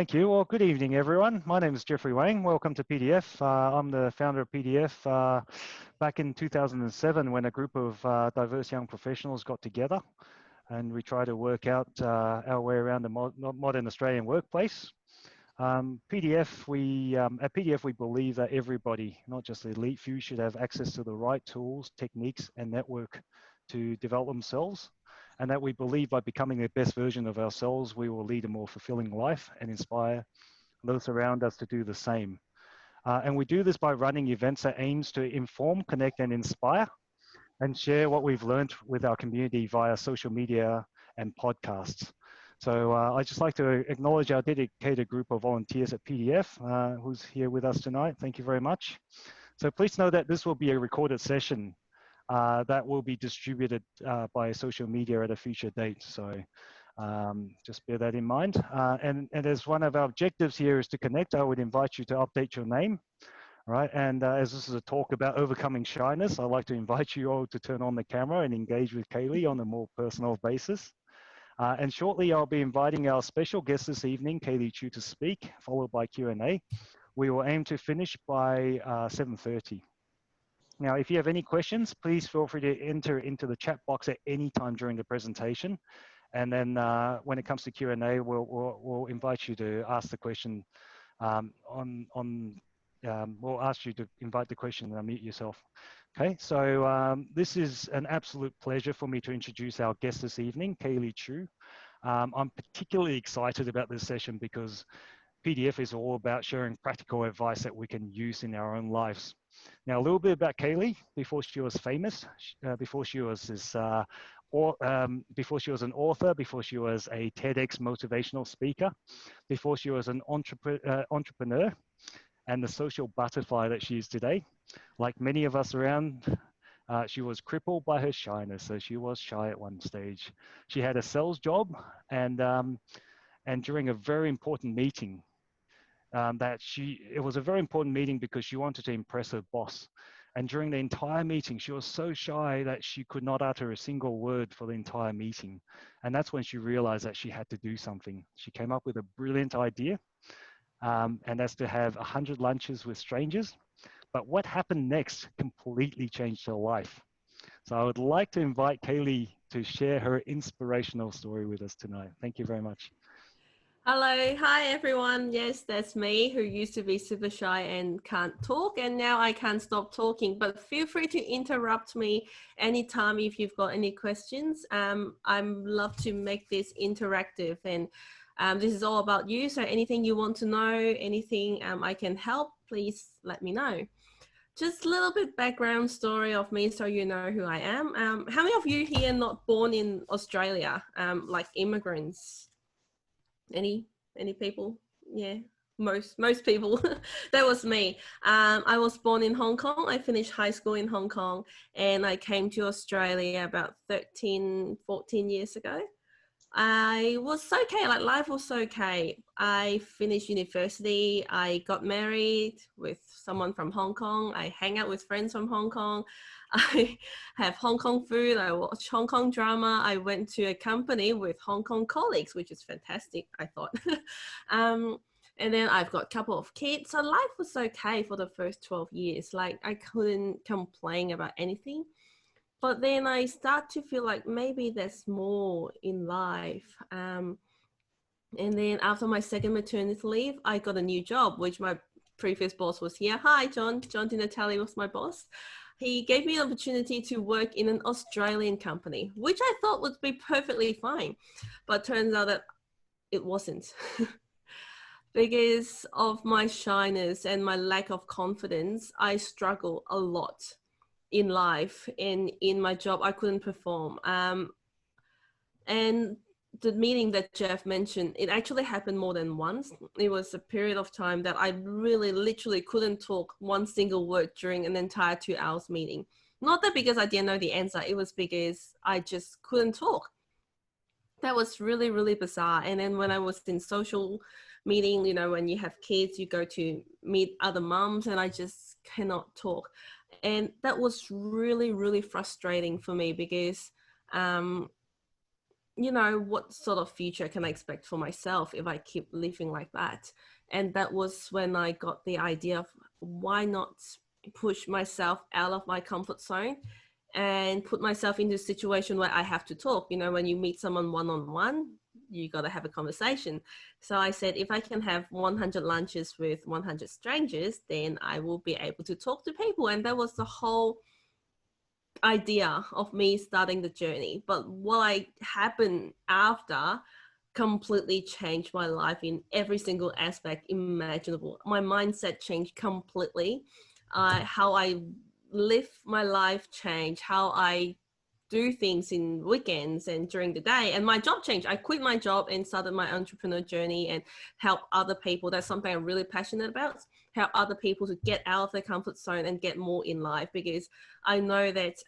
Thank you. Well, good evening, everyone. My name is Jeffrey Wang. Welcome to PDF. I'm the founder of PDF back in 2007 when a group of diverse young professionals got together and we tried to work out our way around the modern Australian workplace. At PDF, we believe that everybody, not just the elite few, should have access to the right tools, techniques, and network to develop themselves. And that we believe by becoming the best version of ourselves, we will lead a more fulfilling life and inspire those around us to do the same. And we do this by running events that aims to inform, connect, and inspire, and share what we've learned with our community via social media and podcasts. So I'd just like to acknowledge our dedicated group of volunteers at PDF who's here with us tonight. Thank you very much. So please know that this will be a recorded session that will be distributed by social media at a future date. So just bear that in mind. And as one of our objectives here is to connect, I would invite you to update your name. All right, and as this is a talk about overcoming shyness, I'd like to invite you all to turn on the camera and engage with Kaley on a more personal basis. And shortly, I'll be inviting our special guest this evening, Kaley Chu, to speak, followed by Q&A. We will aim to finish by 7:30. Now, if you have any questions, please feel free to enter into the chat box at any time during the presentation. And then when it comes to Q&A, we'll invite you to ask the question we'll ask you to invite the question and unmute yourself. Okay, so this is an absolute pleasure for me to introduce our guest this evening, Kaley Chu. I'm particularly excited about this session because PDF is all about sharing practical advice that we can use in our own lives. Now, a little bit about Kaley. Before she was famous, before she was before she was an author, before she was a TEDx motivational speaker, before she was an entrepreneur, and the social butterfly that she is today. Like many of us around, she was crippled by her shyness, so she was shy at one stage. She had a sales job, and during a very important meeting, it was a very important meeting because she wanted to impress her boss. And during the entire meeting, she was so shy that she could not utter a single word for the entire meeting. And that's when she realized that she had to do something. She came up with a brilliant idea, and that's to have 100 lunches with strangers. But what happened next completely changed her life. So I would like to invite Kaley to share her inspirational story with us tonight. Thank you very much. Hello, hi everyone. Yes, that's me who used to be super shy and can't talk, and now I can't stop talking. But feel free to interrupt me anytime if you've got any questions. I love to make this interactive, and this is all about you. So anything you want to know, anything I can help, please let me know. Just a little bit background story of me so you know who I am. How many of you here not born in Australia, like immigrants? Any people? Yeah, most people. That was me. I was born in Hong Kong. I finished high school in Hong Kong, and I came to Australia about 13, 14 years ago. I was okay, like life was okay. I finished university, I got married with someone from Hong Kong, I hang out with friends from Hong Kong, I have Hong Kong food, I watch Hong Kong drama, I went to a company with Hong Kong colleagues, which is fantastic, I thought. And then I've got a couple of kids, so life was okay for the first 12 years. Like I couldn't complain about anything. But then I start to feel like maybe there's more in life. And then after my second maternity leave, I got a new job, which my previous boss was here. Hi, John. John Di Natale was my boss. He gave me an opportunity to work in an Australian company, which I thought would be perfectly fine. But turns out that it wasn't. Because of my shyness and my lack of confidence, I struggle a lot in life, and in my job I couldn't perform, and the meeting that Jeff mentioned, it actually happened more than once. It was a period of time that I really literally couldn't talk one single word during an entire 2 hours meeting. Not that because I didn't know the answer, it was because I just couldn't talk. That was really, really bizarre. And then when I was in social meeting, you know, when you have kids, you go to meet other moms, and I just cannot talk. And that was really, really frustrating for me because, you know, what sort of future can I expect for myself if I keep living like that? And that was when I got the idea of why not push myself out of my comfort zone and put myself into a situation where I have to talk. You know, when you meet someone one-on-one, you got to have a conversation. So I said, if I can have 100 lunches with 100 strangers, then I will be able to talk to people. And that was the whole idea of me starting the journey. But what happened after completely changed my life in every single aspect imaginable. My mindset changed completely. How I live my life changed. How I do things in weekends and during the day. And my job changed. I quit my job and started my entrepreneur journey and help other people. That's something I'm really passionate about. Help other people to get out of their comfort zone and get more in life, because I know that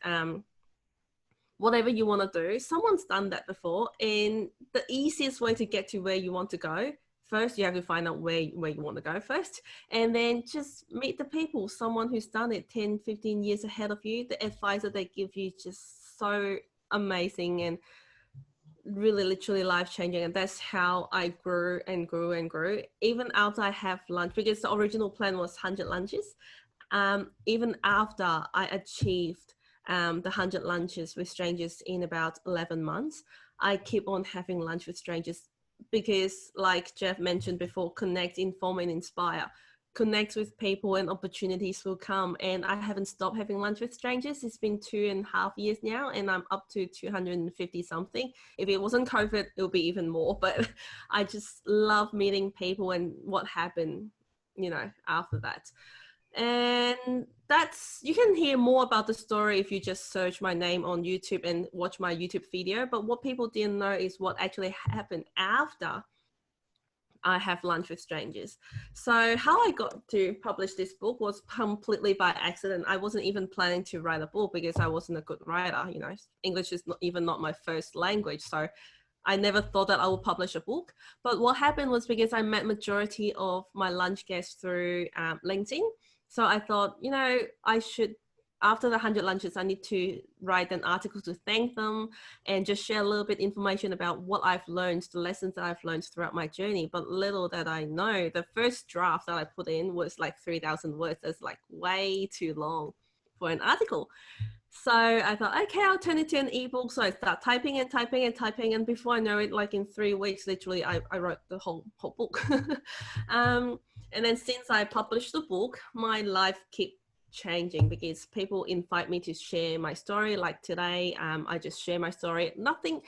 whatever you want to do, someone's done that before. And the easiest way to get to where you want to go, first you have to find out where you want to go first, and then just meet the people, someone who's done it 10, 15 years ahead of you. The advice that they give you just so amazing and really literally life-changing. And that's how I grew and grew and grew, even after I have lunch, because the original plan was 100 lunches. Even after I achieved the 100 lunches with strangers in about 11 months, I keep on having lunch with strangers, because like Jeff mentioned before, connect, inform and inspire. Connect with people and opportunities will come. And I haven't stopped having lunch with strangers. It's been 2.5 years now, and I'm up to 250 something. If it wasn't COVID, it would be even more. But I just love meeting people and what happened, you know, after that. And that's, you can hear more about the story if you just search my name on YouTube and watch my YouTube video. But what people didn't know is what actually happened after I have lunch with strangers. So how I got to publish this book was completely by accident. I wasn't even planning to write a book because I wasn't a good writer. You know, English is not my first language. So I never thought that I would publish a book. But what happened was, because I met majority of my lunch guests through LinkedIn. So I thought, you know, I should, after the 100 lunches, I need to write an article to thank them and just share a little bit information about what I've learned, the lessons that I've learned throughout my journey. But little that I know, the first draft that I put in was like 3,000 words. That's like way too long for an article. So I thought, okay, I'll turn it to an ebook. So I start typing and typing and typing. And before I know it, like in 3 weeks, literally, I wrote the whole book. And then since I published the book, my life kept changing, because people invite me to share my story. Like today, I just share my story. Nothing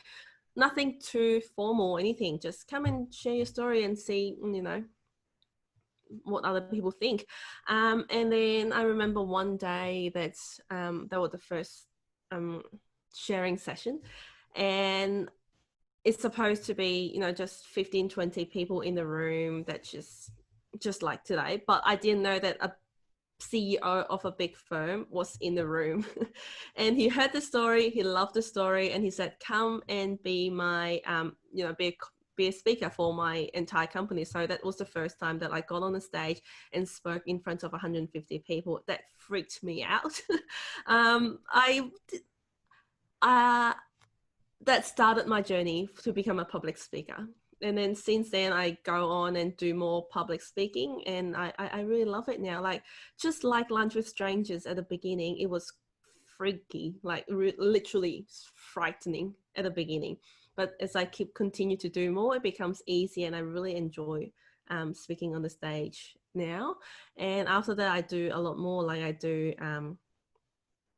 too formal or anything. Just come and share your story and see, you know, what other people think. And then I remember one day that that was the first sharing session, and it's supposed to be, you know, just 15, 20 people in the room. That just like today. But I didn't know that a CEO of a big firm was in the room. And he heard the story, he loved the story, and he said, come and be my you know, be a speaker for my entire company. So that was the first time that I got on the stage and spoke in front of 150 people. That freaked me out. That started my journey to become a public speaker. And then since then, I go on and do more public speaking, and I really love it now. Like, just like lunch with strangers at the beginning, it was freaky, like literally frightening at the beginning. But as I continue to do more, it becomes easy, and I really enjoy speaking on the stage now. And after that, I do a lot more. Like I do,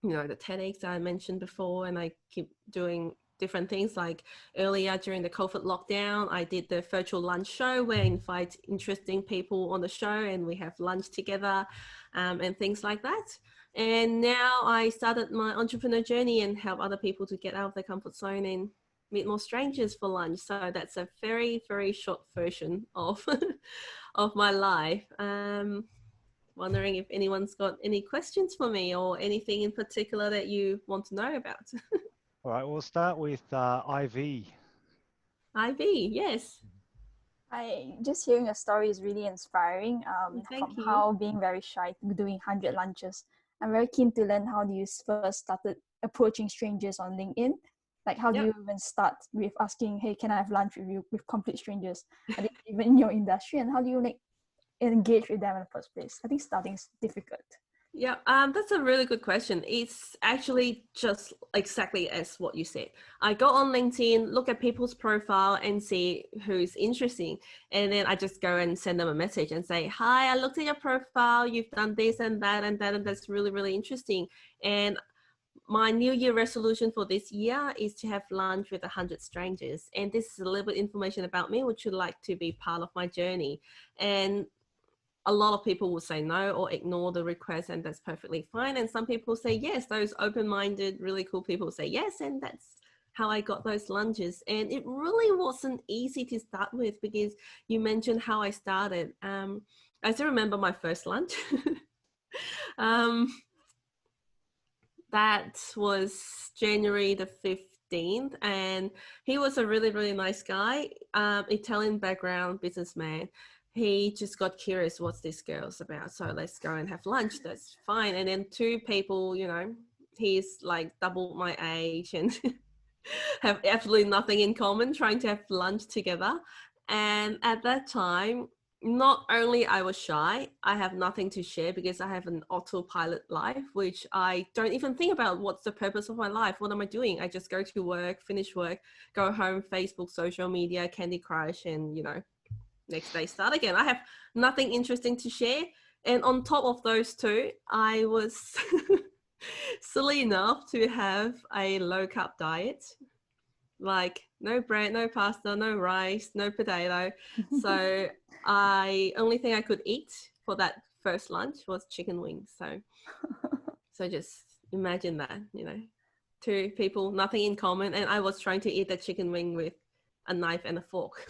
you know, the TEDx that I mentioned before, and I keep doing different things. Like earlier during the COVID lockdown, I did the virtual lunch show where I invite interesting people on the show and we have lunch together, and things like that. And now I started my entrepreneur journey and help other people to get out of their comfort zone and meet more strangers for lunch. So that's a very, very short version of of my life. Wondering if anyone's got any questions for me or anything in particular that you want to know about. All right, we'll start with Ivy. Ivy, yes. Just hearing your story is really inspiring. Thank From you. how being very shy to doing 100 lunches. I'm very keen to learn how you first started approaching strangers on LinkedIn. Like, how do Yep. you even start with asking, hey, can I have lunch with you, with complete strangers, and even in your industry, and how do you like engage with them in the first place? I think starting is difficult. Yeah, that's a really good question. It's actually just exactly as what you said. I go on LinkedIn, look at people's profile and see who's interesting. And then I just go and send them a message and say, hi, I looked at your profile. You've done this and that and that, and that's really, really interesting. And my New Year resolution for this year is to have lunch with 100 strangers. And this is a little bit information about me, which you'd like to be part of my journey. And a lot of people will say no or ignore the request, and that's perfectly fine. And some people say yes. Those open-minded, really cool people say yes, and that's how I got those lunches. And it really wasn't easy to start with, because you mentioned how I started. I still remember my first lunch. That was January the 15th, and he was a really, really nice guy, Italian background businessman. He just got curious, what's this girl's about? So let's go and have lunch. That's fine. And then two people, you know, he's like double my age and have absolutely nothing in common, trying to have lunch together. And at that time, not only I was shy, I have nothing to share because I have an autopilot life, which I don't even think about what's the purpose of my life. What am I doing? I just go to work, finish work, go home, Facebook, social media, Candy Crush, and, you know, next day start again. I have nothing interesting to share. And on top of those two, I was silly enough to have a low carb diet, like no bread, no pasta, no rice, no potato. So only thing I could eat for that first lunch was chicken wings. So just imagine that, you know, two people, nothing in common, and I was trying to eat that chicken wing with a knife and a fork.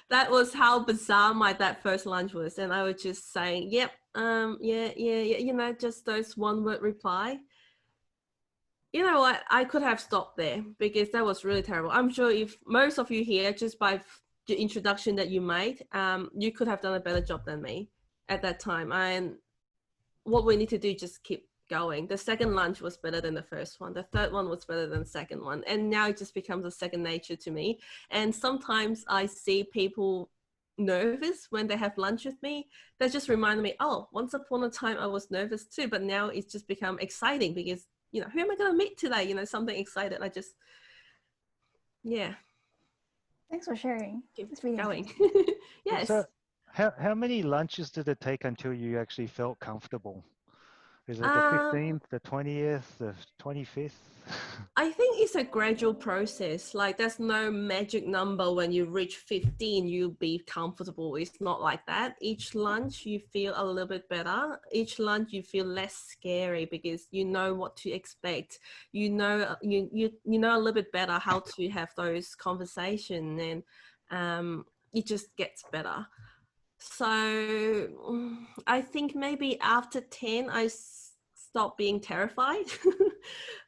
That was how bizarre that first lunch was. And I was just saying, yep, yeah, you know, just those one word reply. You know what? I could have stopped there because that was really terrible. I'm sure if most of you here, just by the introduction that you made, you could have done a better job than me at that time. And what we need to do is just keep going. The second lunch was better than the first one. The third one was better than the second one. And now it just becomes a second nature to me. And sometimes I see people nervous when they have lunch with me. That just reminded me, oh, once upon a time I was nervous too, but now it's just become exciting because, you know, who am I going to meet today? You know, something excited. I just, yeah. Thanks for sharing. Keep It's really going. Yes. So how many lunches did it take until you actually felt comfortable? Is it the 15th, the 20th, the 25th? I think it's a gradual process. Like there's no magic number when you reach 15, you'll be comfortable. It's not like that. Each lunch you feel a little bit better. Each lunch you feel less scary because you know what to expect. You know, you know a little bit better how to have those conversations, and it just gets better. So I think maybe after 10, I stopped being terrified,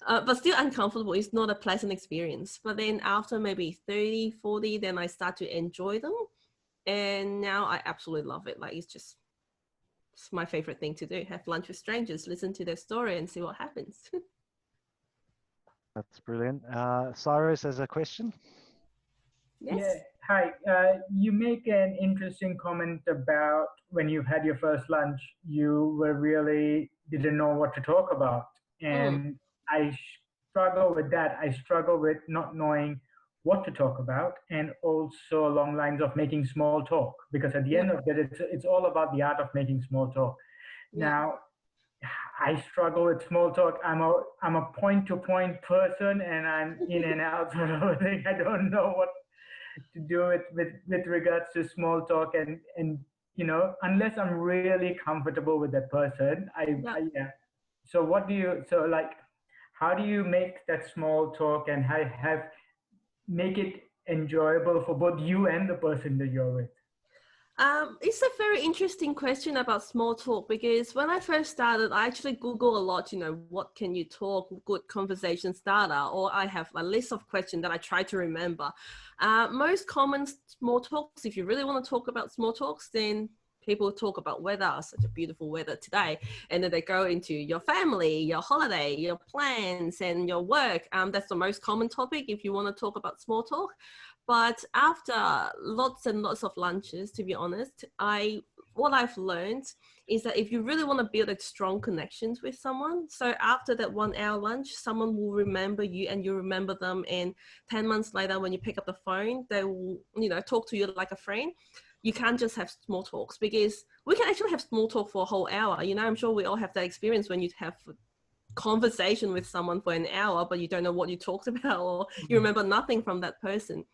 but still uncomfortable. It's not a pleasant experience. But then after maybe 30, 40, then I start to enjoy them. And now I absolutely love it. Like it's my favorite thing to do. Have lunch with strangers, listen to their story and see what happens. That's brilliant. Cyrus has a question. Yes. Yeah. Hi. You make an interesting comment about when you had your first lunch, you didn't know what to talk about. And I struggle with that. I struggle with not knowing what to talk about, and also along lines of making small talk, because at the end of it, it's all about the art of making small talk. Now, I struggle with small talk. I'm a point-to-point person, and I'm in and out sort of a thing. I don't know what to do it with regards to small talk, and you know, unless I'm really comfortable with that person, yeah. So how do you make that small talk and make it enjoyable for both you and the person that you're with? It's a very interesting question about small talk, because when I first started, I actually Google a lot, you know, what can you talk, good conversation starter, or I have a list of questions that I try to remember. Most common small talks, if you really want to talk about small talks, then People talk about weather, such a beautiful weather today, and then they go into your family, your holiday, your plans, and your work. That's the most common topic if you want to talk about small talk. But after lots and lots of lunches, to be honest, what I've learned is that if you really want to build a strong connections with someone, so after that 1 hour lunch, someone will remember you and you remember them. And 10 months later, when you pick up the phone, they will, talk to you like a friend. You can't just have small talks, because we can actually have small talk for a whole hour. I'm sure we all have that experience when you have conversation with someone for an hour, but you don't know what you talked about, or you remember nothing from that person.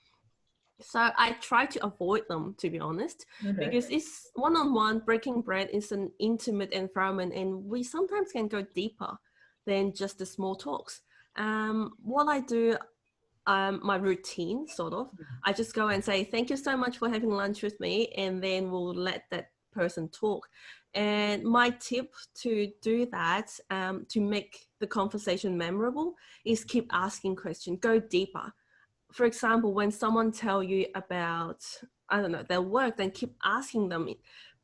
So I try to avoid them, to be honest, because it's one-on-one. Breaking bread is an intimate environment, and we sometimes can go deeper than just the small talks. What I do, my routine sort of, I just go and say, thank you so much for having lunch with me, and then we'll let that person talk. And my tip to do that, to make the conversation memorable, is keep asking questions, go deeper. For example, when someone tell you about, I don't know, their work, then keep asking them,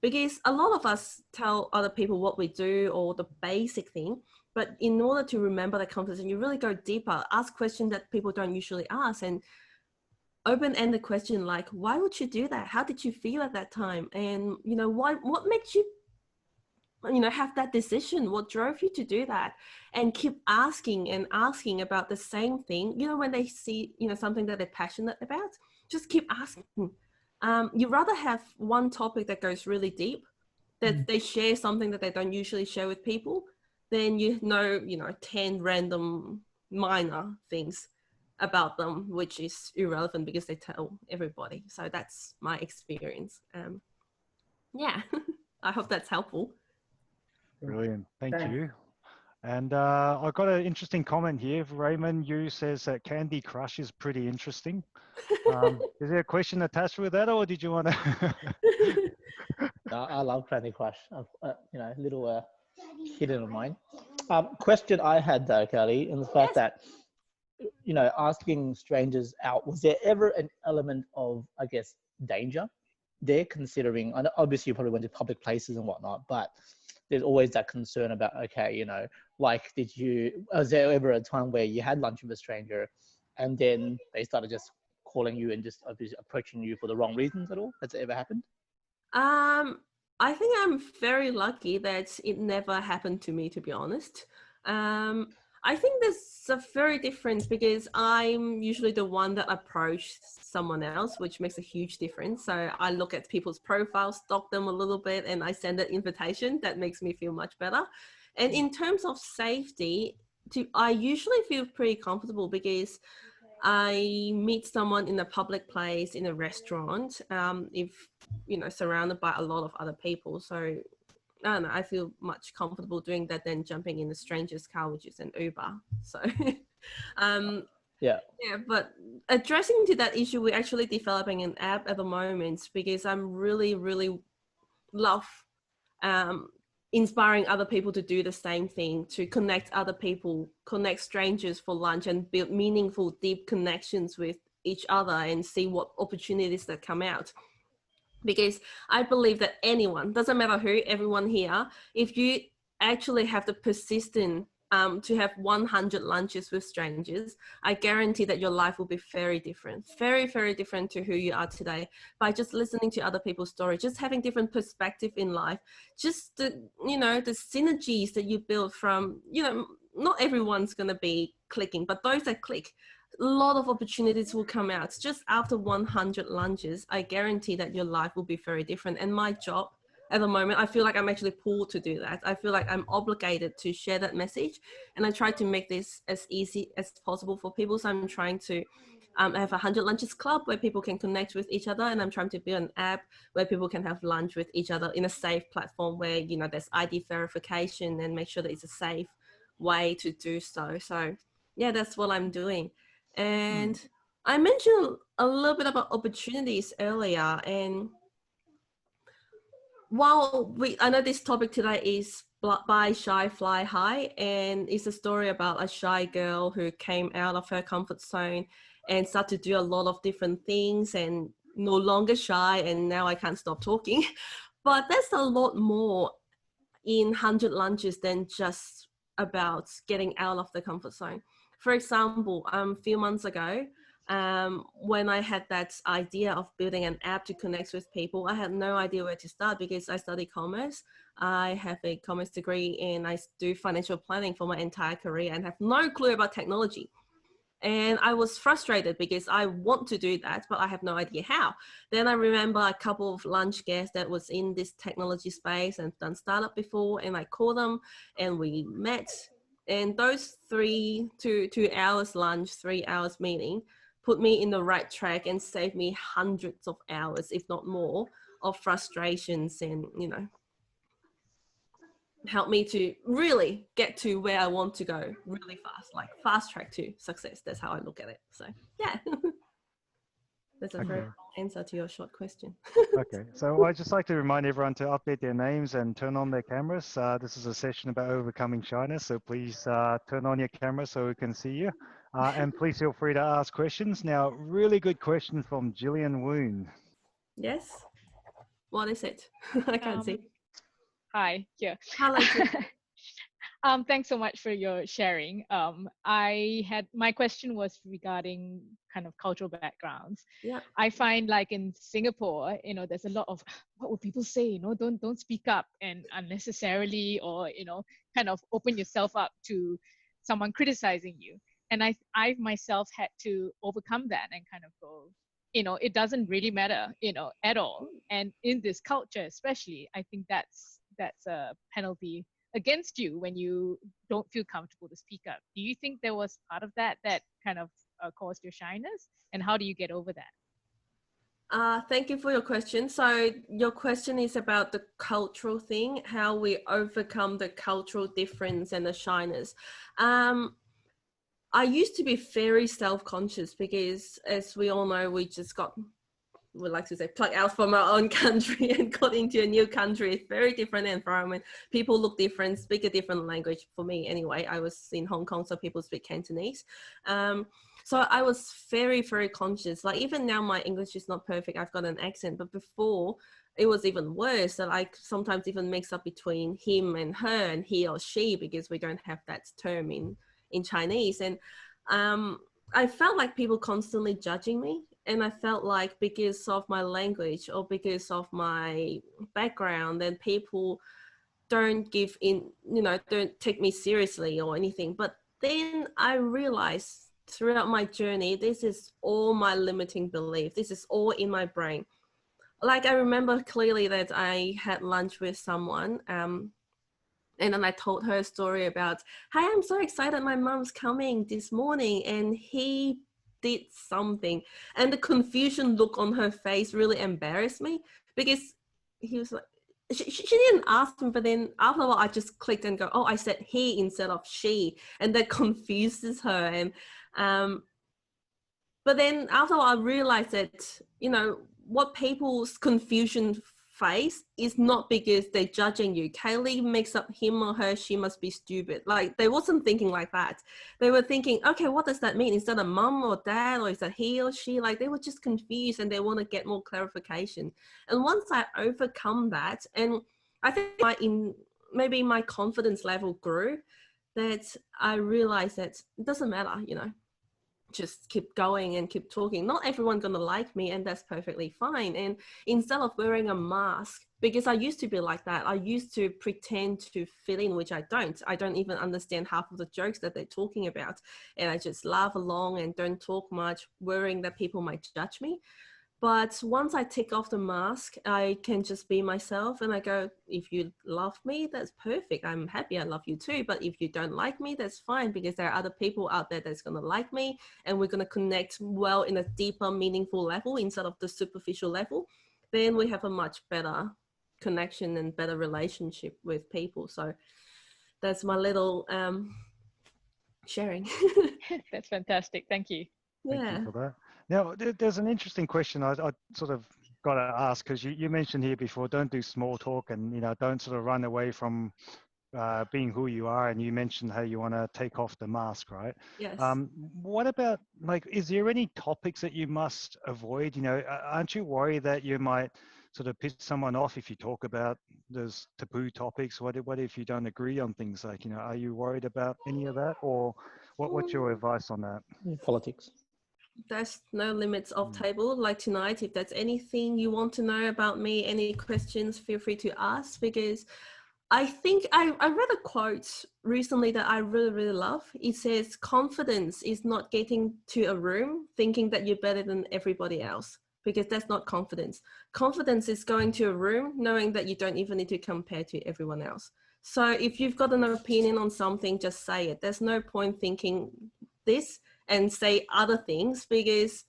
because a lot of us tell other people what we do or the basic thing, but in order to remember the conversation, you really go deeper, ask questions that people don't usually ask, and open-ended question like, why would you do that? How did you feel at that time? And, what makes you have that decision? What drove you to do that? And keep asking and asking about the same thing. When they see, something that they're passionate about, just keep asking. You rather have one topic that goes really deep, that they share something that they don't usually share with people, than 10 random minor things about them, which is irrelevant because they tell everybody. So that's my experience. Yeah, I hope that's helpful. Brilliant. Thank you. And I've got an interesting comment here. Raymond Yu says that Candy Crush is pretty interesting. Is there a question attached with that, or did you want to? I love Candy Crush. Little hidden of mine. Question I had though, Kelly, in the fact that, asking strangers out, was there ever an element of, I guess, danger there, considering, I know obviously you probably went to public places and whatnot, but there's always that concern about, okay, like, was there ever a time where you had lunch with a stranger and then they started just calling you and just approaching you for the wrong reasons at all? Has it ever happened? I think I'm very lucky that it never happened to me, to be honest. I think there's a very difference, because I'm usually the one that approaches someone else, which makes a huge difference. So I look at people's profiles, stalk them a little bit, and I send an invitation. That makes me feel much better. And in terms of safety, I usually feel pretty comfortable, because I meet someone in a public place, in a restaurant, if, surrounded by a lot of other people. So I don't know, I feel much comfortable doing that than jumping in a stranger's car, which is an Uber. So, yeah, but addressing to that issue, we're actually developing an app at the moment, because I'm really, really love inspiring other people to do the same thing, to connect other people, connect strangers for lunch, and build meaningful, deep connections with each other, and see what opportunities that come out. Because I believe that anyone, doesn't matter who, everyone here, if you actually have the persistence to have 100 lunches with strangers, I guarantee that your life will be very different, very, very different to who you are today, by just listening to other people's stories, just having different perspective in life, just the synergies that you build from, not everyone's going to be clicking, but those that click, a lot of opportunities will come out. Just after 100 lunches, I guarantee that your life will be very different. And my job at the moment, I feel like I'm actually pulled to do that. I feel like I'm obligated to share that message. And I try to make this as easy as possible for people. So I'm trying to have 100 lunches club where people can connect with each other. And I'm trying to build an app where people can have lunch with each other in a safe platform where, there's ID verification, and make sure that it's a safe way to do so. So yeah, that's what I'm doing. And I mentioned a little bit about opportunities earlier, and while I know this topic today is Buy Shy, Fly High, and it's a story about a shy girl who came out of her comfort zone and started to do a lot of different things, and no longer shy, and now I can't stop talking. But there's a lot more in 100 lunches than just about getting out of the comfort zone. For example, a few months ago, when I had that idea of building an app to connect with people, I had no idea where to start because I study commerce. I have a commerce degree and I do financial planning for my entire career and have no clue about technology. And I was frustrated because I want to do that, but I have no idea how. Then I remember a couple of lunch guests that was in this technology space and done startup before, and I called them and we met. And those 2 hours lunch, 3 hours meeting put me in the right track and saved me hundreds of hours, if not more, of frustrations and, help me to really get to where I want to go really fast, like fast track to success. That's how I look at it. So yeah, that's a very long answer to your short question. Okay, so I'd just like to remind everyone to update their names and turn on their cameras. This is a session about overcoming shyness, so please turn on your camera so we can see you. And please feel free to ask questions. Now, really good question from Gillian Woon. Yes. What is it? I can't see. Hi, yeah. Hello. Thanks so much for your sharing. My question was regarding kind of cultural backgrounds. Yeah. I find like in Singapore, there's a lot of what would people say, don't speak up and unnecessarily, or kind of open yourself up to someone criticizing you. And I myself had to overcome that and kind of go, it doesn't really matter, at all. And in this culture, especially, I think that's a penalty against you when you don't feel comfortable to speak up. Do you think there was part of that kind of caused your shyness? And how do you get over that? Thank you for your question. So your question is about the cultural thing, how we overcome the cultural difference and the shyness. I used to be very self-conscious because, as we all know, we like to say, plucked out from our own country and got into a new country. It's very different environment. People look different, speak a different language. For me, anyway, I was in Hong Kong, so people speak Cantonese. So I was very, very conscious. Like even now, my English is not perfect. I've got an accent, but before it was even worse. That I sometimes even mix up between him and her and he or she because we don't have that term in Chinese. And I felt like people constantly judging me. And I felt like because of my language or because of my background, then people don't don't take me seriously or anything. But then I realized throughout my journey, this is all my limiting belief. This is all in my brain. Like I remember clearly that I had lunch with someone, and then I told her a story about, hey, I'm so excited. My mom's coming this morning. And he did something. And the confusion look on her face really embarrassed me because he was like, she didn't ask me, but then after a while, I just clicked and go, oh, I said he instead of she. And that confuses her. And, but then after a while, I realized that, what people's confusion face is not because they're judging you. Kaley makes up him or her, she must be stupid. Like they wasn't thinking like that. They were thinking, okay, what does that mean? Is that a mom or dad, or is that he or she? Like they were just confused and they want to get more clarification. And once I overcome that, and I think maybe my confidence level grew, that I realized that it doesn't matter, just keep going and keep talking. Not everyone's gonna like me, and that's perfectly fine. And instead of wearing a mask, because I used to be like that, I used to pretend to fit in, which I don't even understand half of the jokes that they're talking about, and I just laugh along and don't talk much, worrying that people might judge me. But once I take off the mask, I can just be myself and I go, if you love me, that's perfect. I'm happy I love you too. But if you don't like me, that's fine, because there are other people out there that's going to like me, and we're going to connect well in a deeper, meaningful level instead of the superficial level. Then we have a much better connection and better relationship with people. So that's my little sharing. That's fantastic. Thank you. Thank you for that. Now, there's an interesting question I sort of got to ask, because you mentioned here before, don't do small talk and, don't sort of run away from being who you are. And you mentioned how you want to take off the mask, right? Yes. What about, like, is there any topics that you must avoid? Aren't you worried that you might sort of piss someone off if you talk about those taboo topics? What if you don't agree on things like, you know, are you worried about any of that, or what's your advice on that? Politics. There's no limits off table. Like tonight, if there's anything you want to know about me, any questions, feel free to ask, because I think I read a quote recently that I really, really love. It says, confidence is not getting to a room thinking that you're better than everybody else, because that's not confidence. Confidence is going to a room knowing that you don't even need to compare to everyone else. So if you've got an opinion on something, just say it. There's no point thinking this and say other things, because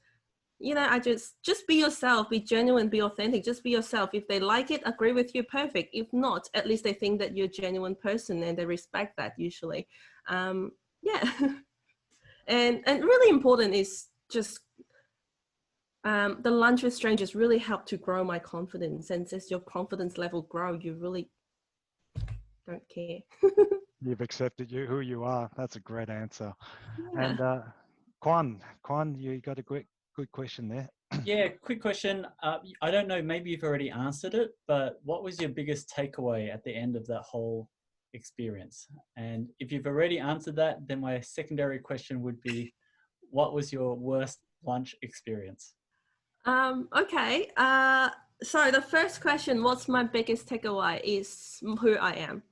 you know, I just be yourself, be genuine, be authentic, just be yourself. If they like it, agree with you, perfect. If not, at least they think that you're a genuine person and they respect that usually. Yeah. and really important is just the lunch with strangers really helped to grow my confidence. And as your confidence level grow, you really don't care. You've accepted who you are. That's a great answer. Yeah. And Quan, you got a good question there. Yeah, quick question. I don't know, maybe you've already answered it, but what was your biggest takeaway at the end of that whole experience? And if you've already answered that, then my secondary question would be, what was your worst lunch experience? Okay. So the first question, what's my biggest takeaway, is who I am.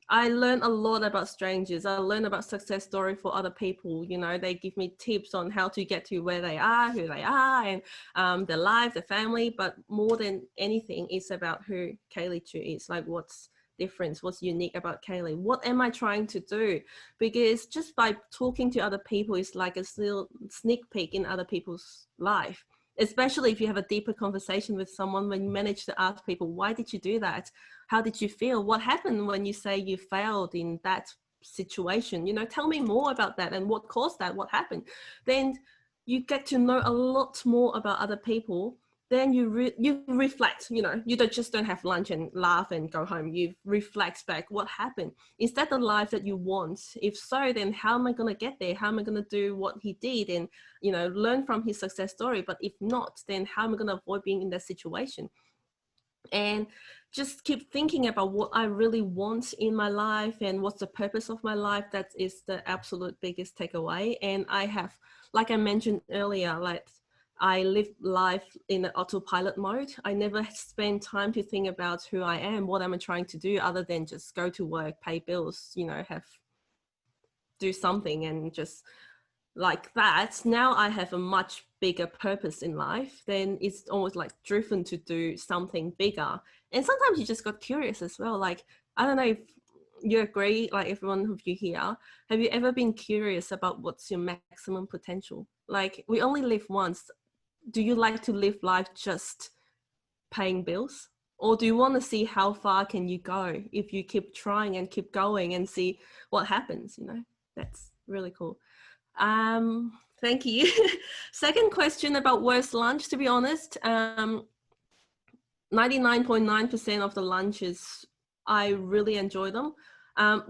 I learned a lot about strangers. I learned about success story for other people. You know, they give me tips on how to get to where they are, who they are, and their life, their family. But more than anything, it's about who Kaley Chu is. Like, what's different, what's unique about Kaley? What am I trying to do? Because just by talking to other people is like a little sneak peek in other people's life. Especially if you have a deeper conversation with someone, when you manage to ask people, why did you do that? How did you feel? What happened when you say you failed in that situation? You know, tell me more about that and what caused that, what happened. Then you get to know a lot more about other people. Then you reflect, you know, you don't have lunch and laugh and go home. You reflect back, what happened? Is that the life that you want? If so, then how am I going to get there? How am I going to do what he did and, you know, learn from his success story? But if not, then how am I going to avoid being in that situation? And just keep thinking about what I really want in my life and what's the purpose of my life. That is the absolute biggest takeaway. And I have, like I mentioned earlier, like I live life in an autopilot mode. I never spend time to think about who I am, what am I trying to do, other than just go to work, pay bills, you know, do something, and just like that. Now I have a much bigger purpose in life. Then it's almost like driven to do something bigger. And sometimes you just got curious as well. Like, I don't know if you agree, like everyone of you here, have you ever been curious about what's your maximum potential? Like, we only live once. Do you like to live life just paying bills? Or do you want to see how far can you go if you keep trying and keep going and see what happens? You know, that's really cool. Thank you. Second question about worst lunch, to be honest, 99.9% of the lunches, I really enjoy them.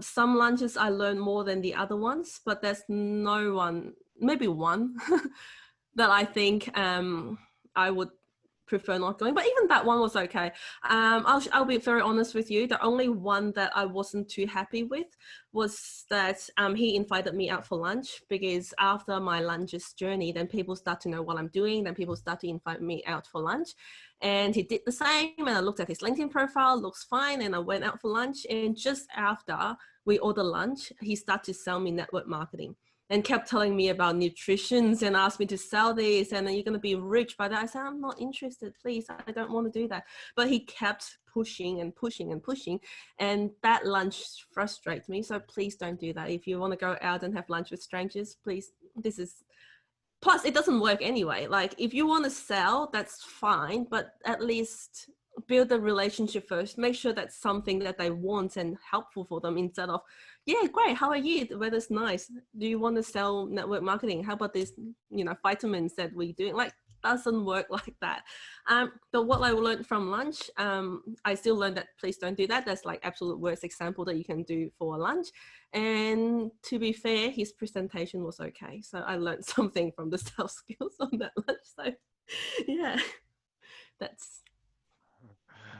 Some lunches I learn more than the other ones, but there's no one, maybe one that I think I would prefer not going, but even that one was okay. I'll be very honest with you. The only one that I wasn't too happy with was that he invited me out for lunch, because after my lunches journey, then people start to know what I'm doing. Then people start to invite me out for lunch, and he did the same. And I looked at his LinkedIn profile, looks fine. And I went out for lunch, and just after we ordered lunch, he started to sell me network marketing and kept telling me about nutrition and asked me to sell this, and then you're going to be rich by that. I said, I'm not interested, please. I don't want to do that. But he kept pushing and pushing and pushing. And that lunch frustrates me. So please don't do that. If you want to go out and have lunch with strangers, please, plus it doesn't work anyway. Like, if you want to sell, that's fine, but at least build the relationship first. Make sure that's something that they want and helpful for them, instead of, yeah, great, how are you? The weather's nice. Do you want to sell network marketing? How about this, you know, vitamins that we're doing? Like, doesn't work like that. But what I learned from lunch, I still learned that please don't do that. That's like absolute worst example that you can do for lunch. And to be fair, his presentation was okay. So I learned something from the sales skills on that lunch. So yeah, that's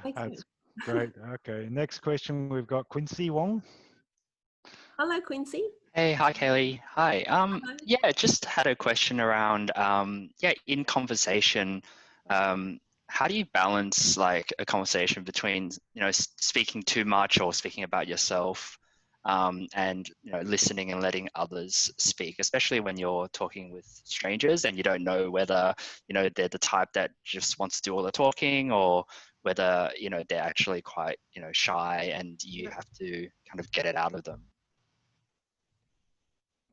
That's great. Okay, next question, we've got Quincy Wong. Hello, Quincy. Hey, hi, Kaley. Hi. Yeah, just had a question around, yeah, in conversation, how do you balance like a conversation between, you know, speaking too much or speaking about yourself, and, you know, listening and letting others speak, especially when you're talking with strangers and you don't know whether, you know, they're the type that just wants to do all the talking, or whether, you know, they're actually quite, you know, shy and you have to kind of get it out of them.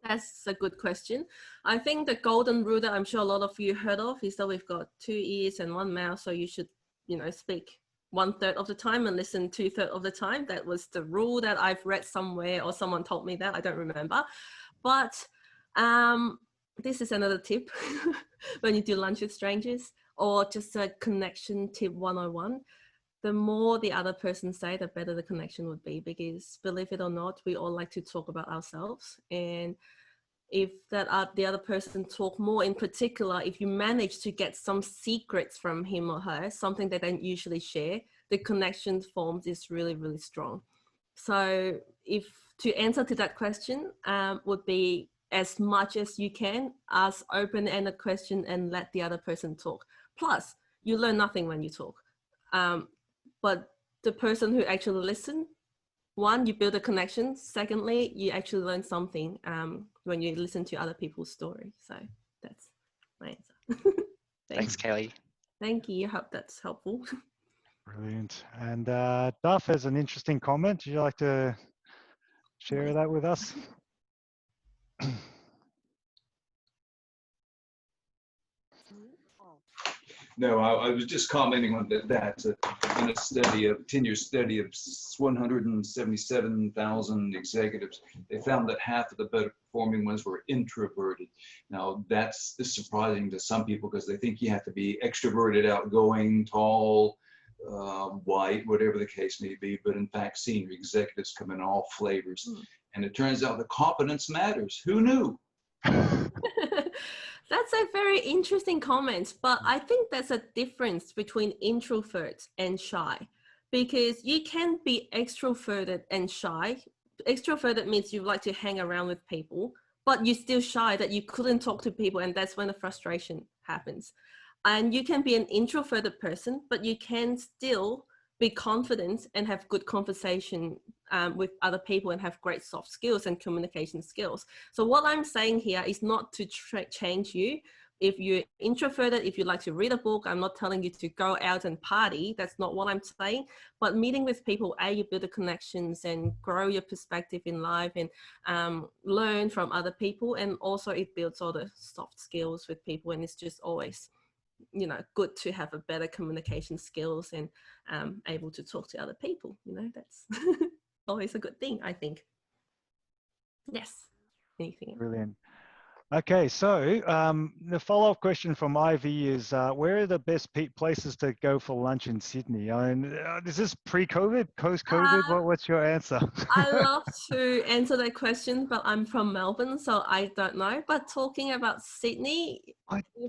That's a good question. I think the golden rule that I'm sure a lot of you heard of is that we've got 2 ears and 1 mouth. So you should, you know, speak 1/3 of the time and listen 2/3 of the time. That was the rule that I've read somewhere, or someone told me that. I don't remember. But this is another tip when you do lunch with strangers, or just a connection tip 101. The more the other person say, the better the connection would be, because believe it or not, we all like to talk about ourselves. And if the other person talk more, in particular, if you manage to get some secrets from him or her, something they don't usually share, the connection formed is really, really strong. So if to answer to that question would be, as much as you can, ask open-ended question and let the other person talk. Plus, you learn nothing when you talk. But the person who actually listen, one, you build a connection. Secondly, you actually learn something when you listen to other people's stories. So that's my answer. Thanks, Kaley. Thank you. I hope that's helpful. Brilliant. And Duff has an interesting comment. Would you like to share that with us? No, I was just commenting on that in a study, a 10-year study of 177,000 executives, they found that half of the better performing ones were introverted. Now, that's surprising to some people because they think you have to be extroverted, outgoing, tall, white, whatever the case may be. But in fact, senior executives come in all flavors. And it turns out that competence matters. Who knew? That's a very interesting comment, but I think there's a difference between introvert and shy, because you can be extroverted and shy. Extroverted means you like to hang around with people, but you're still shy that you couldn't talk to people, and that's when the frustration happens. And you can be an introverted person, but you can still be confident and have good conversation with other people and have great soft skills and communication skills. So what I'm saying here is not to change you. If you're introverted, if you like to read a book, I'm not telling you to go out and party. That's not what I'm saying. But meeting with people, you build the connections and grow your perspective in life and learn from other people. And also it builds all the soft skills with people. And it's just always, you know, good to have a better communication skills and able to talk to other people. You know, that's always a good thing, I think. Yes. Anything else? Brilliant. Okay, so the follow-up question from Ivy is, where are the best places to go for lunch in Sydney? I mean, is this pre-COVID, post-COVID? What's your answer? I love to answer that question, but I'm from Melbourne, so I don't know. But talking about Sydney,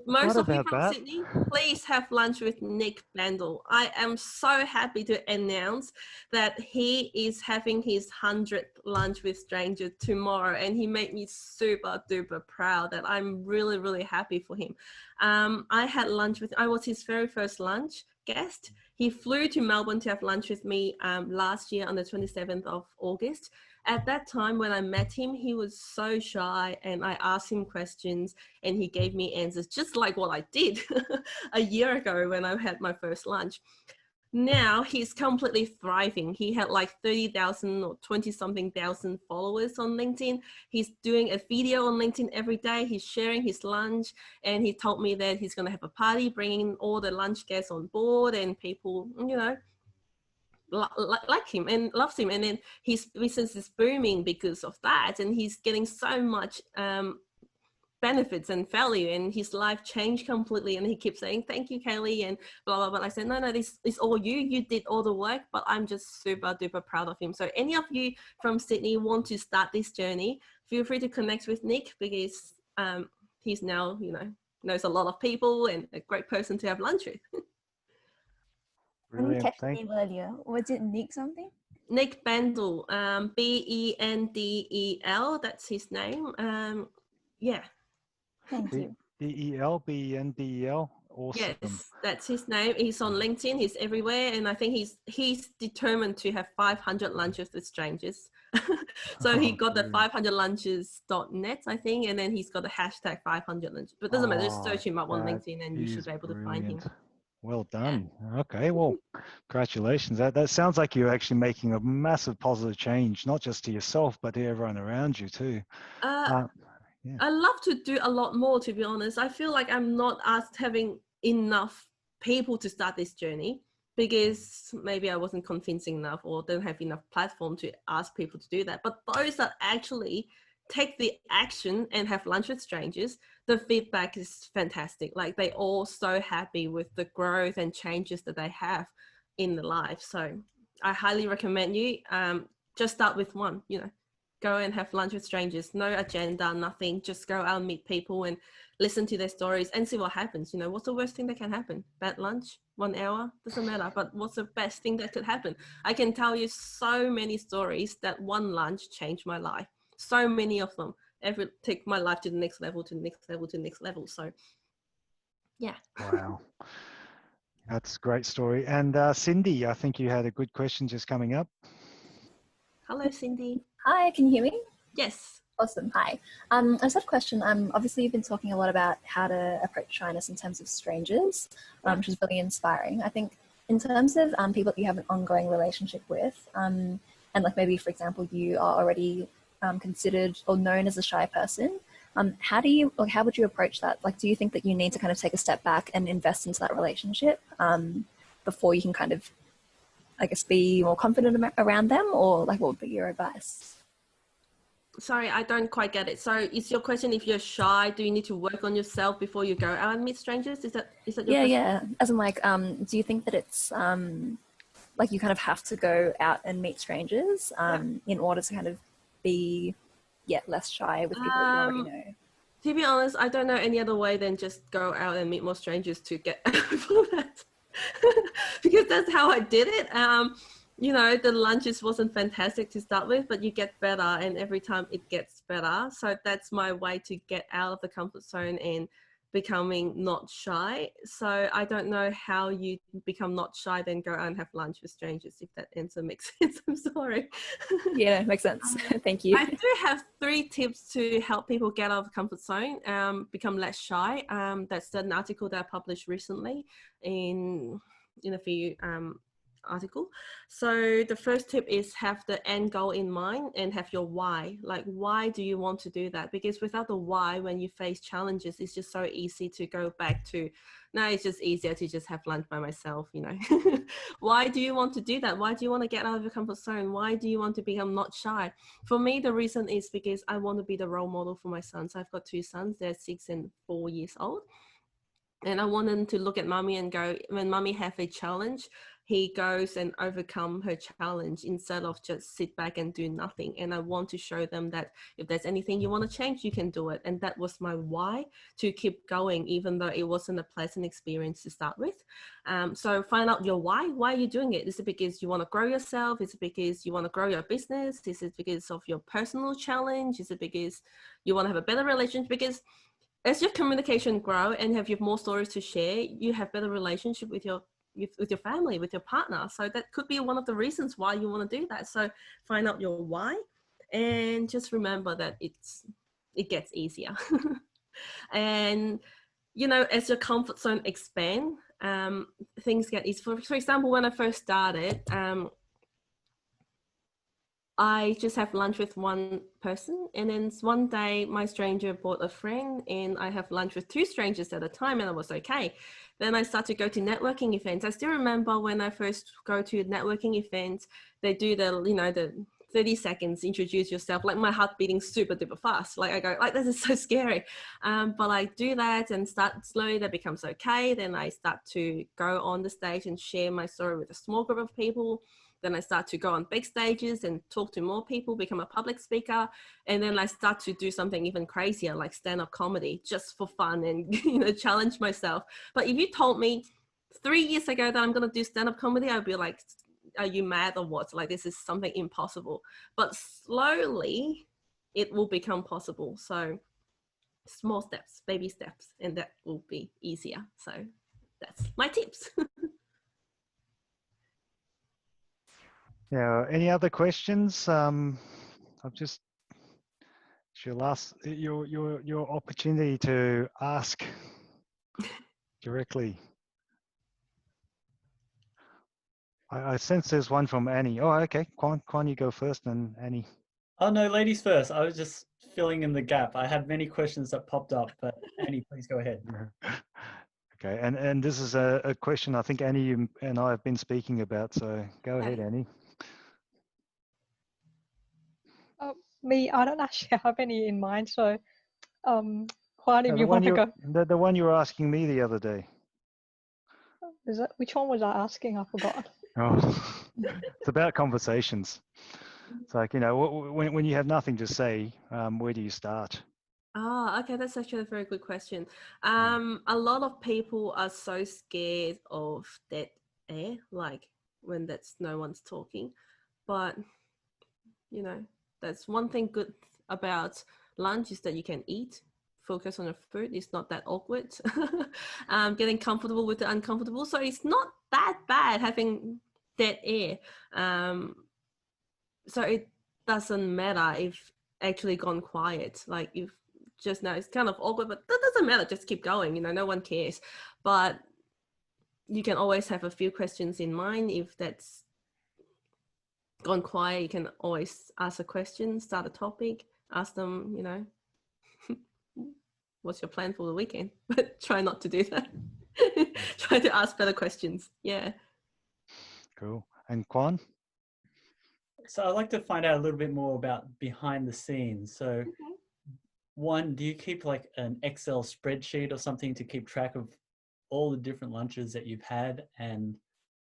most of you from Sydney, please have lunch with Nick Bandel. I am so happy to announce that he is having his 100th lunch with strangers tomorrow, and he made me super duper proud that I'm really, really happy for him. I had lunch with, I was his very first lunch guest. He flew to Melbourne to have lunch with me last year on the 27th of August. At that time when I met him, he was so shy, and I asked him questions and he gave me answers just like what I did a year ago when I had my first lunch. Now he's completely thriving. He had like 30,000 or 20-something thousand followers on LinkedIn. He's doing a video on LinkedIn every day. He's sharing his lunch, and he told me that he's going to have a party, bringing all the lunch guests on board, and people, you know, like him and loves him. And then his business is booming because of that, and he's getting so much benefits and value, and his life changed completely. And he keeps saying, thank you, Kaley, and blah, blah, blah. I said, no, this is all you did all the work, but I'm just super duper proud of him. So any of you from Sydney want to start this journey, feel free to connect with Nick, because he's now, you know, knows a lot of people and a great person to have lunch with. I didn't Brilliant. catch the name earlier. Was it Nick something? Nick Bendel, Bendel, that's his name. Yeah. Thank you. D-E-L, B-E-N-D-E-L. Awesome. Yes, that's his name. He's on LinkedIn. He's everywhere, and I think he's determined to have 500 lunches with strangers. So he got the 500lunches.net, I think, and then he's got the hashtag 500lunches. But it doesn't matter. Just search him up on LinkedIn, and you should be able to find him. Well done. Okay, well, congratulations. That sounds like you're actually making a massive positive change, not just to yourself, but to everyone around you too. Yeah. I love to do a lot more, to be honest. I feel like I'm not having enough people to start this journey because maybe I wasn't convincing enough or don't have enough platform to ask people to do that. But those that actually take the action and have lunch with strangers, the feedback is fantastic. Like they all so happy with the growth and changes that they have in their life. So I highly recommend you just start with one, go and have lunch with strangers, no agenda, nothing, just go out and meet people and listen to their stories and see what happens. What's the worst thing that can happen? Bad lunch, 1 hour, doesn't matter. But what's the best thing that could happen? I can tell you so many stories that one lunch changed my life. So many of them. Take my life to the next level, to the next level, to the next level. So yeah. Wow. That's a great story. And Cindy, I think you had a good question just coming up. Hello, Cindy. Hi, can you hear me? Yes. Awesome. Hi. I just had a question. Obviously, you've been talking a lot about how to approach shyness in terms of strangers, which is really inspiring. I think in terms of people that you have an ongoing relationship with, and like maybe, for example, you are already considered or known as a shy person, how would you approach that? Like, do you think that you need to kind of take a step back and invest into that relationship before you can kind of, I guess, be more confident around them, or like what would be your advice? Sorry, I don't quite get it. So is your question, if you're shy, do you need to work on yourself before you go out and meet strangers? Is that your question? Yeah. As in like, do you think that it's like you kind of have to go out and meet strangers in order to kind of be less shy with people that you already know? To be honest, I don't know any other way than just go out and meet more strangers to get over that. Because that's how I did it. The lunches wasn't fantastic to start with, but you get better, and every time it gets better. So that's my way to get out of the comfort zone and becoming not shy. So I don't know how you become not shy, then go out and have lunch with strangers, if that answer makes sense. I'm sorry. Yeah, makes sense. Thank you. I do have 3 tips to help people get out of the comfort zone, become less shy. That's an article that I published recently in a few article. So the first tip is have the end goal in mind and have your why. Like, why do you want to do that? Because without the why, when you face challenges, it's just so easy to go back to, no, it's just easier to just have lunch by myself, Why do you want to do that? Why do you want to get out of your comfort zone? Why do you want to become not shy? For me, the reason is because I want to be the role model for my sons. I've got 2 sons. They're 6 and 4 years old. And I want them to look at mommy and go, when mommy have a challenge, he goes and overcome her challenge instead of just sit back and do nothing. And I want to show them that if there's anything you want to change, you can do it. And that was my why to keep going, even though it wasn't a pleasant experience to start with. So find out your why. Why are you doing it? Is it because you want to grow yourself? Is it because you want to grow your business? Is it because of your personal challenge? Is it because you want to have a better relationship? Because as your communication grow and have more stories to share, you have better relationship with your family, with your partner. So that could be one of the reasons why you want to do that. So find out your why, and just remember that it gets easier. And as your comfort zone expand, things get easier. For example, when I first started, I just have lunch with one person, and then one day my stranger brought a friend, and I have lunch with 2 strangers at a time, and I was okay. Then I start to go to networking events. I still remember when I first go to networking events, they do the 30 seconds, introduce yourself, like my heart beating super duper fast. Like I go, like, this is so scary. But I do that and start slowly, that becomes okay. Then I start to go on the stage and share my story with a small group of people. Then I start to go on big stages and talk to more people, become a public speaker. And then I start to do something even crazier, like stand-up comedy, just for fun and, challenge myself. But if you told me 3 years ago that I'm going to do stand-up comedy, I'd be like, are you mad or what? Like, this is something impossible. But slowly it will become possible. So small steps, baby steps, and that will be easier. So that's my tips. Yeah. Any other questions? I've just, it's your opportunity to ask directly. I sense there's one from Annie. Oh, okay. Quan, you go first, and Annie. Oh no, ladies first. I was just filling in the gap. I had many questions that popped up, but Annie, please go ahead. Okay, and this is a question I think Annie and I have been speaking about, so go ahead, Annie. Me, I don't actually have any in mind, so Juan, if No, you want to go. The one you were asking me the other day. Is that, which one was I asking? I forgot. Oh, it's about conversations. It's like, you know, when you have nothing to say, where do you start? Oh, okay, that's actually a very good question. A lot of people are so scared of dead air, like when that's no one's talking. But, you know, that's one thing good about lunch is that you can eat, focus on the food. It's not that awkward. Getting comfortable with the uncomfortable. So it's not that bad having dead air. So it doesn't matter if actually gone quiet. Like if just now it's kind of awkward, but that doesn't matter. Just keep going. You know, no one cares. But you can always have a few questions in mind. If that's gone quiet, you can always ask a question, start a topic, ask them, you know, what's your plan for the weekend? But try not to do that. Try to ask better questions. Yeah. Cool. And Quan? So I'd like to find out a little bit more about behind the scenes. So one, do you keep like an Excel spreadsheet or something to keep track of all the different lunches that you've had and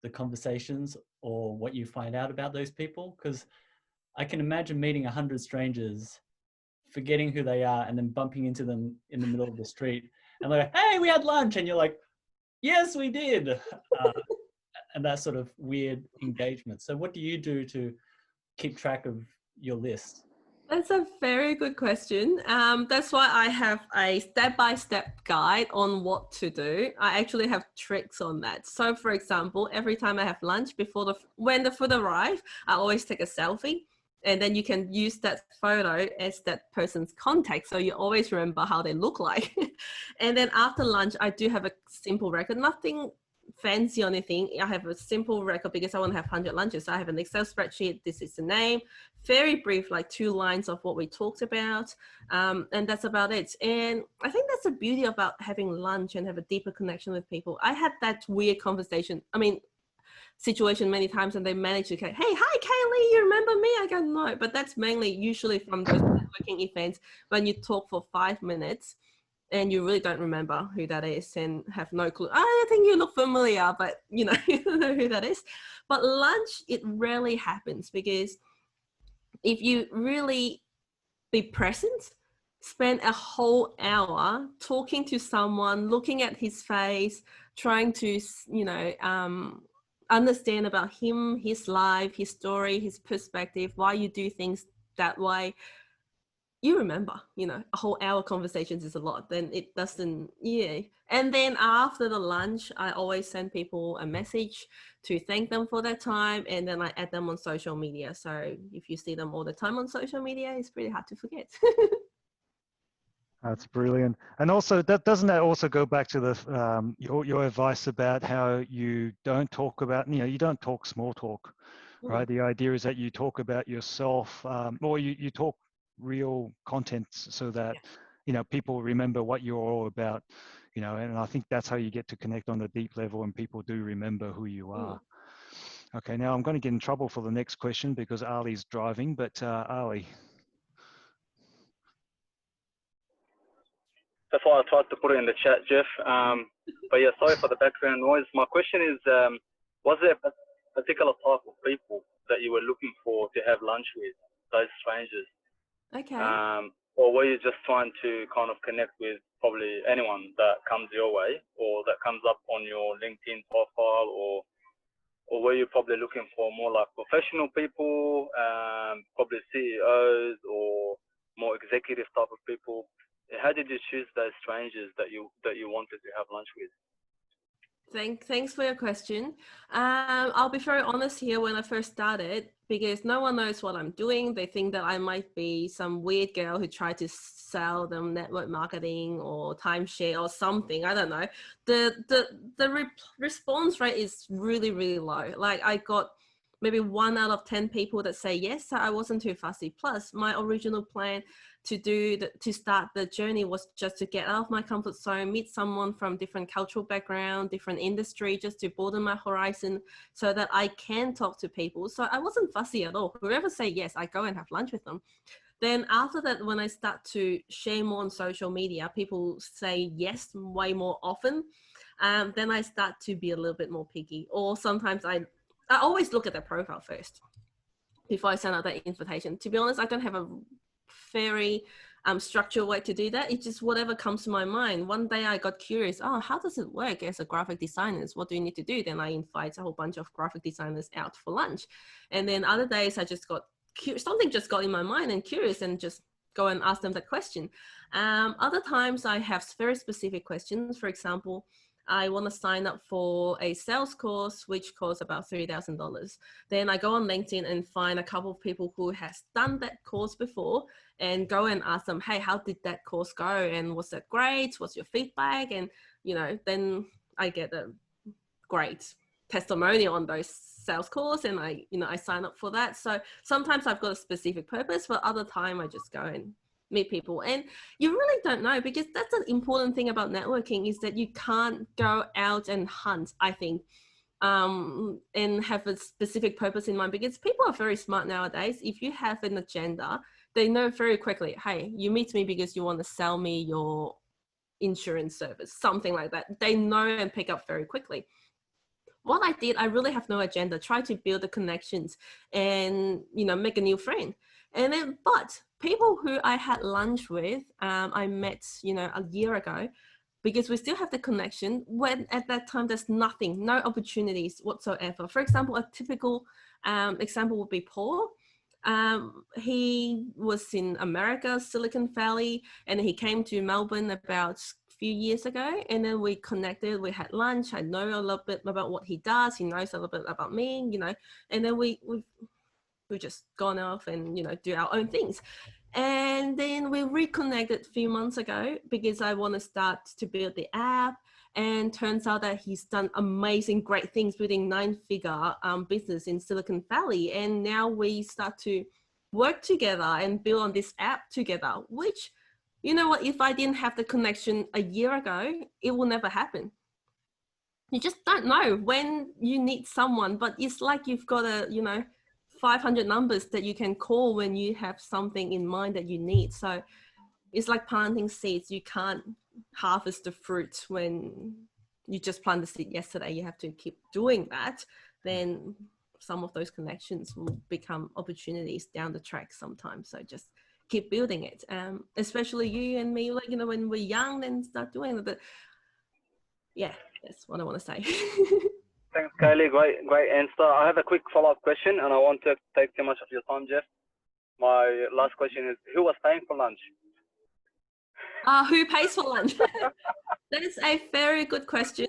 the conversations or what you find out about those people? Because I can imagine meeting 100 strangers, forgetting who they are, and then bumping into them in the middle of the street and like, hey, we had lunch. And you're like, yes, we did. And that sort of weird engagement. So what do you do to keep track of your list? That's a very good question. That's why I have a step-by-step guide on what to do. I actually have tricks on that. So for example, every time I have lunch when the food arrives, I always take a selfie. And then you can use that photo as that person's contact. So you always remember how they look like. And then after lunch, I do have a simple record, nothing fancy or anything. I have a simple record because I want to have 100 lunches. So I have an Excel spreadsheet. This is the name, very brief, like 2 lines of what we talked about. And that's about it. And I think that's the beauty about having lunch and have a deeper connection with people. I had that weird situation many times and they manage to say, hey, hi Kaylee, you remember me? I go, no, but that's mainly usually from those networking events when you talk for 5 minutes and you really don't remember who that is and have no clue. I think you look familiar, but you know, you don't know who that is. But lunch, it rarely happens because if you really be present, spend a whole hour talking to someone, looking at his face, trying to, you know, understand about him, his life, his story, his perspective, why you do things that way, you remember, you know, a whole hour conversations is a lot. Then it doesn't, yeah. And then after the lunch, I always send people a message to thank them for their time. And then I add them on social media. So if you see them all the time on social media, it's pretty hard to forget. That's brilliant. And also, doesn't that also go back to the your advice about how you don't talk about, you know, you don't talk small talk, right? The idea is that you talk about yourself, or you talk real content so that, you know, people remember what you're all about, you know, and I think that's how you get to connect on a deep level and people do remember who you are. Okay, now I'm going to get in trouble for the next question because Ali's driving, but Ali. That's why I tried to put it in the chat, Jeff. But yeah, sorry for the background noise. My question is, was there a particular type of people that you were looking for to have lunch with, those strangers? Okay. or were you just trying to kind of connect with probably anyone that comes your way or that comes up on your LinkedIn profile, or were you probably looking for more like professional people, probably CEOs or more executive type of people? How did you choose those strangers that you wanted to have lunch with? Thanks for your question. I'll be very honest here. When I first started, because no one knows what I'm doing, they think that I might be some weird girl who tried to sell them network marketing or timeshare or something. I don't know. The response rate is really, really low. Like I got maybe 1 out of 10 people that say yes. So I wasn't too fussy. Plus, my original plan to start the journey was just to get out of my comfort zone, meet someone from different cultural background, different industry, just to broaden my horizon so that I can talk to people. So I wasn't fussy at all. Whoever say yes, I go and have lunch with them. Then after that, when I start to share more on social media, people say yes way more often. Then I start to be a little bit more picky, or sometimes I always look at their profile first before I send out that invitation. To be honest, I don't have a very structured way to do that. It's just whatever comes to my mind. One day I got curious, how does it work as a graphic designer? What do you need to do? Then I invite a whole bunch of graphic designers out for lunch. And then other days I just got curious, something just got in my mind and curious, and just go and ask them that question. Other times I have very specific questions. For example, I want to sign up for a sales course, which costs about $3,000. Then I go on LinkedIn and find a couple of people who has done that course before, and go and ask them, hey, how did that course go? And was that great? What's your feedback? And, then I get a great testimonial on those sales course, and I sign up for that. So sometimes I've got a specific purpose, but other time I just go and meet people. And you really don't know, because that's an important thing about networking, is that you can't go out and hunt, I think, and have a specific purpose in mind, because people are very smart nowadays. If you have an agenda, they know very quickly, hey, you meet me because you want to sell me your insurance service, something like that. They know and pick up very quickly. What I did, I really have no agenda, try to build the connections and, make a new friend. And then, but people who I had lunch with, I met, a year ago, because we still have the connection, when at that time there's nothing, no opportunities whatsoever. For example, a typical example would be Paul. He was in America, Silicon Valley, and he came to Melbourne about a few years ago, and then we connected, we had lunch. I know a little bit about what he does, he knows a little bit about me, and then we just gone off and do our own things. And then we reconnected a few months ago, because I want to start to build the app. And turns out that he's done amazing, great things, building 9-figure business in Silicon Valley. And now we start to work together and build on this app together, which, if I didn't have the connection a year ago, it will never happen. You just don't know when you need someone, but it's like you've got a, 500 numbers that you can call when you have something in mind that you need. So it's like planting seeds. You can't harvest the fruit when you just planted the seed yesterday. You have to keep doing that. Then some of those connections will become opportunities down the track sometimes. So just keep building it. Especially you and me, like, when we're young, then start doing it. But yeah, that's what I want to say. Thanks, Kaley. Great answer. I have a quick follow-up question, and I won't take too much of your time, Jeff. My last question is, who was paying for lunch? Who pays for lunch? That's a very good question.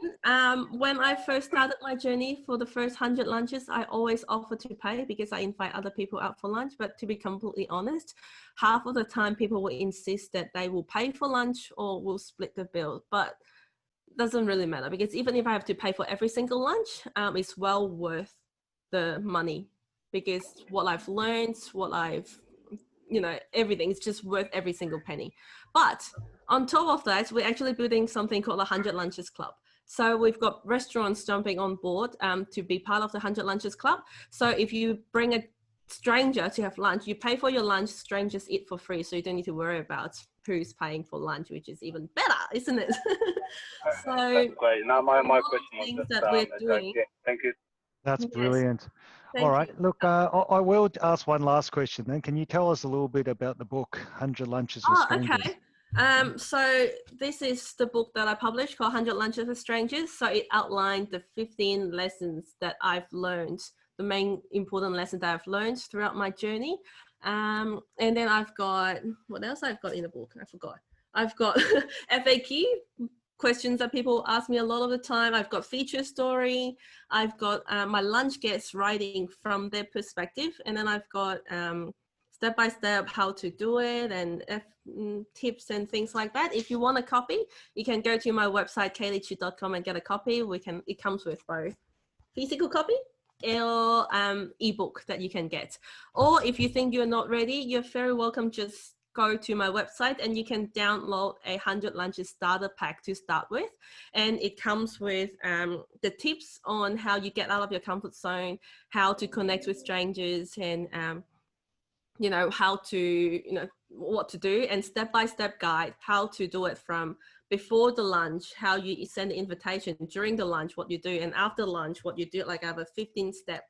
When I first started my journey for the first 100 lunches, I always offer to pay, because I invite other people out for lunch. But to be completely honest, half of the time people will insist that they will pay for lunch or will split the bill. But doesn't really matter, because even if I have to pay for every single lunch, it's well worth the money, because what I've learned, what I've, everything is just worth every single penny. But on top of that, we're actually building something called the 100 Lunches Club. So we've got restaurants jumping on board to be part of the 100 Lunches Club. So if you bring a stranger to have lunch, you pay for your lunch, strangers eat for free. So you don't need to worry about who's paying for lunch, which is even better, isn't it? So that's great. Now my question was just, that we're doing. Thank you. That's brilliant. All right. Look, I will ask one last question then. Can you tell us a little bit about the book, 100 Lunches with Strangers? Okay. So this is the book that I published called 100 Lunches with Strangers. So it outlined the 15 lessons that I've learned, the main important lessons that I've learned throughout my journey. And then I've got, what else I've got in the book? I forgot. I've got FAQ, questions that people ask me a lot of the time. I've got feature story. I've got my lunch guests writing from their perspective. And then I've got step-by-step how to do it and tips and things like that. If you want a copy, you can go to my website, kaleychu.com, and get a copy. It comes with both physical copy or ebook that you can get. Or if you think you're not ready, you're very welcome. Just go to my website and you can download a 100 Lunches starter pack to start with. And it comes with the tips on how you get out of your comfort zone, how to connect with strangers, and how to, what to do, and step-by-step guide how to do it from before the lunch, how you send the invitation, during the lunch, what you do, and after lunch, what you do. Like I have a 15-step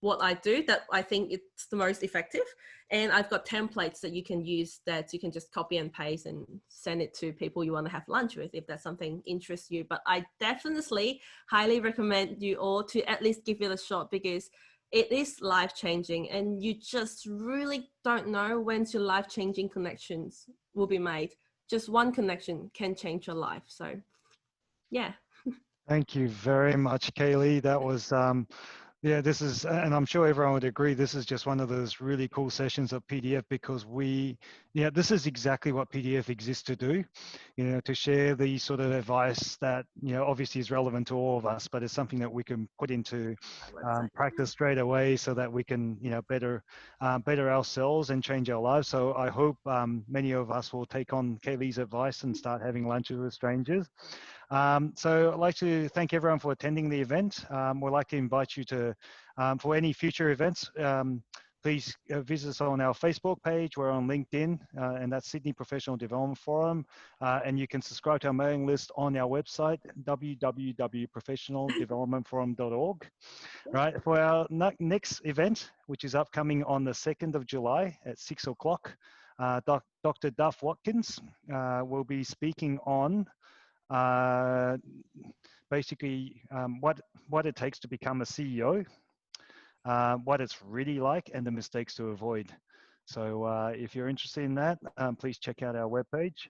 what I do that I think it's the most effective. And I've got templates that you can use that you can just copy and paste and send it to people you want to have lunch with if that's something interests you. But I definitely highly recommend you all to at least give it a shot, because it is life-changing and you just really don't know when your life-changing connections will be made. Just one connection can change your life. So yeah. Thank you very much, Kaley. That was yeah, this is, and I'm sure everyone would agree, this is just one of those really cool sessions of PDF, because this is exactly what PDF exists to do, to share the sort of advice that, obviously is relevant to all of us, but it's something that we can put into practice straight away so that we can, better ourselves and change our lives. So I hope many of us will take on Kaley's advice and start having lunches with strangers. So I'd like to thank everyone for attending the event. We'd like to invite you to, for any future events, please visit us on our Facebook page. We're on LinkedIn, and that's Sydney Professional Development Forum. And you can subscribe to our mailing list on our website, www.professionaldevelopmentforum.org. Right, for our next event, which is upcoming on the 2nd of July at 6 o'clock, Dr. Duff Watkins will be speaking on basically what it takes to become a CEO, what it's really like, and the mistakes to avoid. So if you're interested in that, please check out our webpage.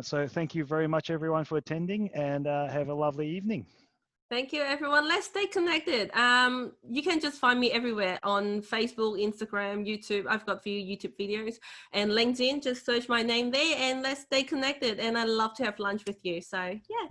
So thank you very much, everyone, for attending, and have a lovely evening. Thank you, everyone. Let's stay connected. You can just find me everywhere on Facebook, Instagram, YouTube. I've got a few YouTube videos, and LinkedIn. Just search my name there and let's stay connected. And I'd love to have lunch with you. So, yeah.